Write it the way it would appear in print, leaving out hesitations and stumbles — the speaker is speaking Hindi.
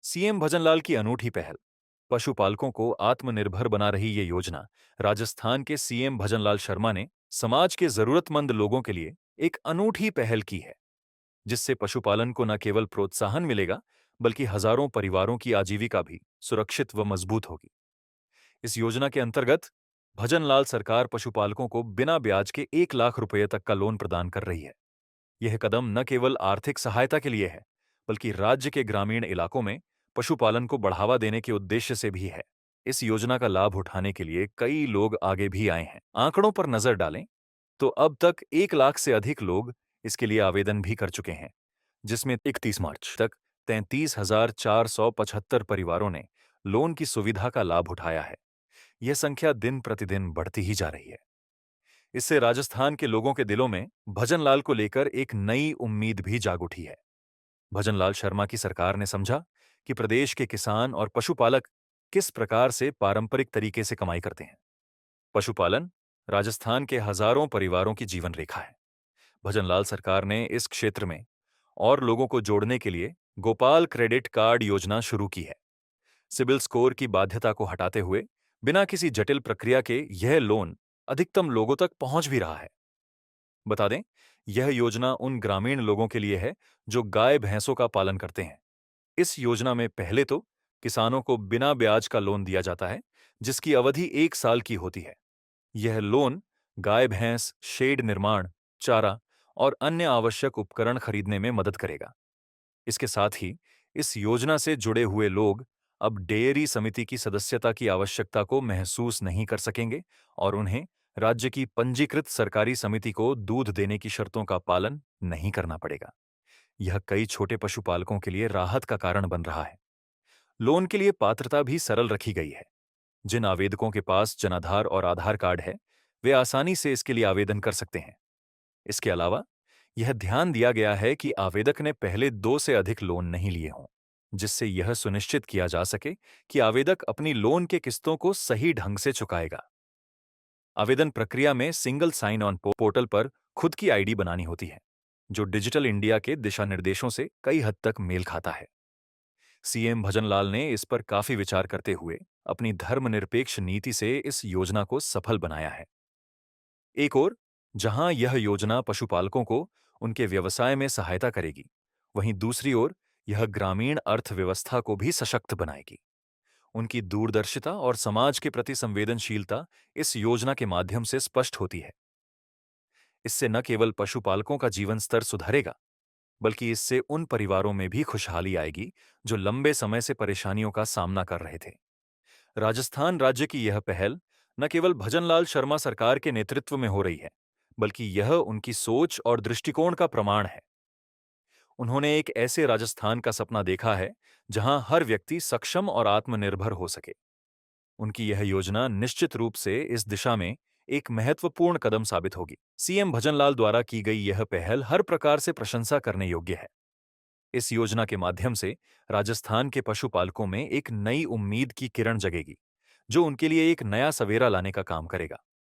सीएम भजनलाल की अनूठी पहल। पशुपालकों को आत्मनिर्भर बना रही ये योजना राजस्थान के सीएम भजनलाल शर्मा ने समाज के जरूरतमंद लोगों के लिए एक अनूठी पहल की है, जिससे पशुपालन को न केवल प्रोत्साहन मिलेगा, बल्कि हजारों परिवारों की आजीविका भी सुरक्षित व मजबूत होगी। इस योजना के अंतर्गत भजनलाल सरकार पशुपालकों को बिना ब्याज के 1 लाख रुपए तक का लोन प्रदान कर रही है। यह कदम न केवल आर्थिक सहायता के लिए है, बल्कि राज्य के ग्रामीण इलाकों में पशुपालन को बढ़ावा देने के उद्देश्य से भी है। इस योजना का लाभ उठाने के लिए कई लोग आगे भी आए हैं। आंकड़ों पर नजर डालें तो अब तक 1 लाख से अधिक लोग इसके लिए आवेदन भी कर चुके हैं, जिसमें 31 मार्च तक 33,475 परिवारों ने लोन की सुविधा का लाभ उठाया है। यह संख्या दिन प्रतिदिन बढ़ती ही जा रही है। इससे राजस्थान के लोगों के दिलों में भजनलाल को लेकर एक नई उम्मीद भी जाग उठी है। भजनलाल शर्मा की सरकार ने समझा कि प्रदेश के किसान और पशुपालक किस प्रकार से पारंपरिक तरीके से कमाई करते हैं। पशुपालन राजस्थान के हजारों परिवारों की जीवन रेखा है। भजनलाल सरकार ने इस क्षेत्र में और लोगों को जोड़ने के लिए गोपाल क्रेडिट कार्ड योजना शुरू की है। सिबिल स्कोर की बाध्यता को हटाते हुए बिना किसी जटिल प्रक्रिया के यह लोन अधिकतम लोगों तक पहुंच भी रहा है। बता दें, यह योजना उन ग्रामीण लोगों के लिए है जो गाय भैंसों का पालन करते हैं। इस योजना में पहले तो किसानों को बिना ब्याज का लोन दिया जाता है, जिसकी अवधि 1 साल की होती है। यह लोन गाय भैंस, शेड निर्माण, चारा और अन्य आवश्यक उपकरण खरीदने में मदद करेगा। इसके साथ ही इस योजना से जुड़े हुए लोग अब डेयरी समिति की सदस्यता की आवश्यकता को महसूस नहीं कर सकेंगे और उन्हें राज्य की पंजीकृत सरकारी समिति को दूध देने की शर्तों का पालन नहीं करना पड़ेगा। यह कई छोटे पशुपालकों के लिए राहत का कारण बन रहा है। लोन के लिए पात्रता भी सरल रखी गई है। जिन आवेदकों के पास जनाधार और आधार कार्ड है, वे आसानी से इसके लिए आवेदन कर सकते हैं। इसके अलावा यह ध्यान दिया गया है कि आवेदक ने पहले 2 से अधिक लोन नहीं लिए हों, जिससे यह सुनिश्चित किया जा सके कि आवेदक अपनी लोन के किस्तों को सही ढंग से चुकाएगा। आवेदन प्रक्रिया में सिंगल साइन ऑन पोर्टल पर खुद की आईडी बनानी होती है, जो डिजिटल इंडिया के दिशा निर्देशों से कई हद तक मेल खाता है। सीएम भजनलाल ने इस पर काफी विचार करते हुए अपनी धर्मनिरपेक्ष नीति से इस योजना को सफल बनाया है। एक ओर जहां यह योजना पशुपालकों को उनके व्यवसाय में सहायता करेगी, वहीं दूसरी ओर यह ग्रामीण अर्थव्यवस्था को भी सशक्त बनाएगी। उनकी दूरदर्शिता और समाज के प्रति संवेदनशीलता इस योजना के माध्यम से स्पष्ट होती है। इससे न केवल पशुपालकों का जीवन स्तर सुधरेगा, बल्कि इससे उन परिवारों में भी खुशहाली आएगी जो लंबे समय से परेशानियों का सामना कर रहे थे। राजस्थान राज्य की यह पहल न केवल भजनलाल शर्मा सरकार के नेतृत्व में हो रही है, बल्कि यह उनकी सोच और दृष्टिकोण का प्रमाण है। उन्होंने एक ऐसे राजस्थान का सपना देखा है जहां हर व्यक्ति सक्षम और आत्मनिर्भर हो सके। उनकी यह योजना निश्चित रूप से इस दिशा में एक महत्वपूर्ण कदम साबित होगी। सीएम भजनलाल द्वारा की गई यह पहल हर प्रकार से प्रशंसा करने योग्य है। इस योजना के माध्यम से राजस्थान के पशुपालकों में एक नई उम्मीद की किरण जगेगी, जो उनके लिए एक नया सवेरा लाने का काम करेगा।